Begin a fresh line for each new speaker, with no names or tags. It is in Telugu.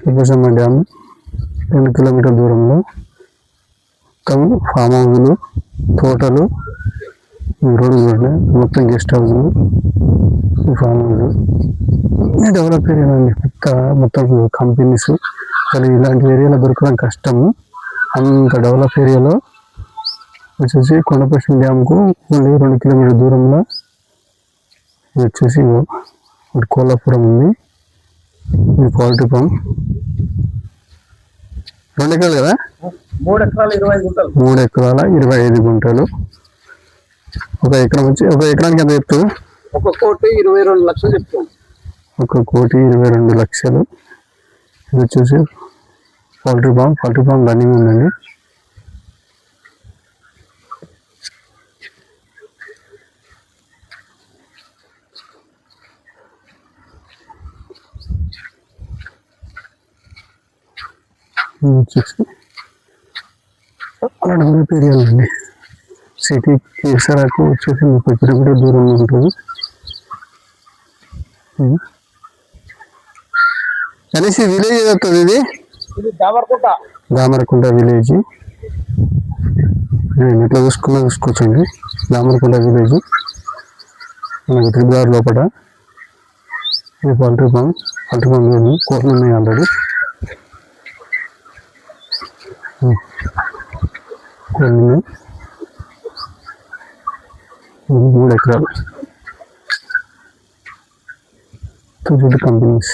దుబ్బసమ్మ డ్యామ్ 2 కిలోమీటర్ల దూరంలో ఫామ్ హౌజులు, తోటలు, రోడ్డు చూడండి, మొత్తం గెస్ట్ హౌస్లు, ఫామ్ హౌస్ డెవలప్ ఏరియా అండి. మొత్తం కంపెనీస్. అసలు ఇలాంటి ఏరియాలో దొరకడం కష్టము. అంత డెవలప్ ఏరియాలో వచ్చేసి కొండపోచమ్మ డ్యామ్కు ఓన్లీ 2 కిలోమీటర్ల దూరంలో వచ్చేసి కోలాపురం ఉంది. ఇది పౌల్ట్రీ ఫామ్. 2 ఎకరాలు కదా,
3 ఎకరాలు 25 గుంటలు.
3 ఎకరాల 25 గుంటలు. ఒక ఎకరం వచ్చి ఒక ఎకరానికి ఎంత చెప్తావు?
1,22,00,000 చెప్తాం.
1,22,00,000. ఇది వచ్చేసి పౌల్ట్రీ ఫామ్ రన్నింగ్ ఉందండి. వచ్చేసి అలా డెవలప్ ఏరియాలు అండి. సిటీ కేసరాకు వచ్చేసి 30 కిలోమీటర్ దూరంలో ఉంటుంది. అనేసి విలేజ్ ఏదవుతుంది ఇది దామరకుంట విలేజ్. ఎట్లా చూసుకోవచ్చండి. దామరకుంట విలేజ్ మనకి త్రిపుర లోపల. ఇది పౌల్ట్రీ ఫామ్ కోట్లు ఉన్నాయి ఆల్రెడీ. కోళ్ళు 3 ఎకరాలు. కంపెనీస్